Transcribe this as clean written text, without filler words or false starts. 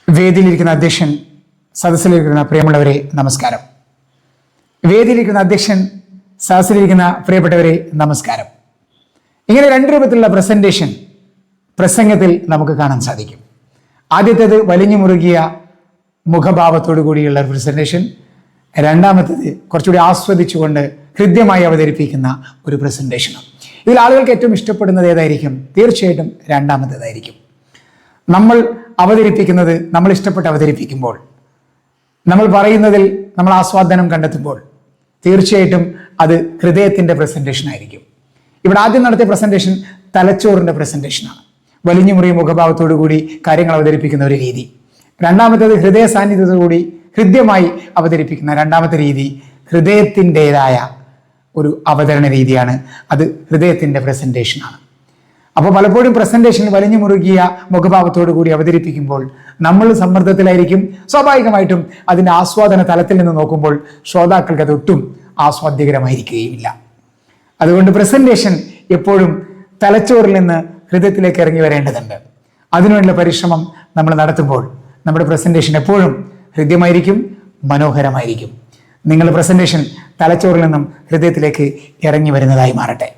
വേദിയിലിരിക്കുന്ന അധ്യക്ഷൻ, സദസ്സിലിരിക്കുന്ന പ്രിയമുള്ളവരെ നമസ്കാരം. വേദിയിലിരിക്കുന്ന അധ്യക്ഷൻ, സദസ്സിലിരിക്കുന്ന പ്രിയപ്പെട്ടവരെ നമസ്കാരം. ഇങ്ങനെ രണ്ട് രൂപത്തിലുള്ള പ്രസംഗത്തിൽ നമുക്ക് കാണാൻ സാധിക്കും. ആദ്യത്തേത് വലിഞ്ഞു മുറുകിയ മുഖഭാവത്തോടു കൂടിയുള്ള പ്രസന്റേഷൻ, രണ്ടാമത്തേത് കുറച്ചുകൂടി ആസ്വദിച്ചുകൊണ്ട് ഹൃദ്യമായി അവതരിപ്പിക്കുന്ന ഒരു പ്രസന്റേഷനും. ഇതിൽ ആളുകൾക്ക് ഏറ്റവും ഇഷ്ടപ്പെടുന്നത് ഏതായിരിക്കും? തീർച്ചയായിട്ടും രണ്ടാമത്തേതായിരിക്കും. നമ്മൾ അവതരിപ്പിക്കുന്നത്, നമ്മൾ ഇഷ്ടപ്പെട്ട് അവതരിപ്പിക്കുമ്പോൾ, നമ്മൾ പറയുന്നതിൽ നമ്മൾ ആസ്വാദനം കണ്ടെത്തുമ്പോൾ തീർച്ചയായിട്ടും അത് ഹൃദയത്തിൻ്റെ പ്രസന്റേഷൻ ആയിരിക്കും. ഇവിടെ ആദ്യം നടത്തിയ പ്രസന്റേഷൻ തലച്ചോറിൻ്റെ പ്രസന്റേഷനാണ്. വലിഞ്ഞു മുറിയ മുഖഭാവത്തോടു കൂടി കാര്യങ്ങൾ അവതരിപ്പിക്കുന്ന ഒരു രീതി. രണ്ടാമത്തേത് ഹൃദയ സാന്നിധ്യത്തോടുകൂടി ഹൃദ്യമായി അവതരിപ്പിക്കുന്ന രണ്ടാമത്തെ രീതി ഹൃദയത്തിൻ്റെതായ ഒരു അവതരണ രീതിയാണ്. അത് ഹൃദയത്തിൻ്റെ പ്രസന്റേഷനാണ്. അപ്പോൾ പലപ്പോഴും പ്രസന്റേഷൻ വലിഞ്ഞു മുറുകിയ മുഖഭാവത്തോടു കൂടി അവതരിപ്പിക്കുമ്പോൾ നമ്മൾ സമ്മർദ്ദത്തിലായിരിക്കും. സ്വാഭാവികമായിട്ടും അതിൻ്റെ ആസ്വാദന തലത്തിൽ നിന്ന് നോക്കുമ്പോൾ ശ്രോതാക്കൾക്ക് അത് ഒട്ടും ആസ്വാദ്യകരമായിരിക്കുകയുമില്ല. അതുകൊണ്ട് പ്രസന്റേഷൻ എപ്പോഴും തലച്ചോറിൽ നിന്ന് ഹൃദയത്തിലേക്ക് ഇറങ്ങി വരേണ്ടതുണ്ട്. അതിനുവേണ്ട പരിശ്രമം നമ്മൾ നടത്തുമ്പോൾ നമ്മുടെ പ്രസന്റേഷൻ എപ്പോഴും ഹൃദ്യമായിരിക്കും, മനോഹരമായിരിക്കും. നിങ്ങളുടെ പ്രസന്റേഷൻ തലച്ചോറിൽ നിന്നും ഹൃദയത്തിലേക്ക് ഇറങ്ങി വരുന്നതായി മാറട്ടെ.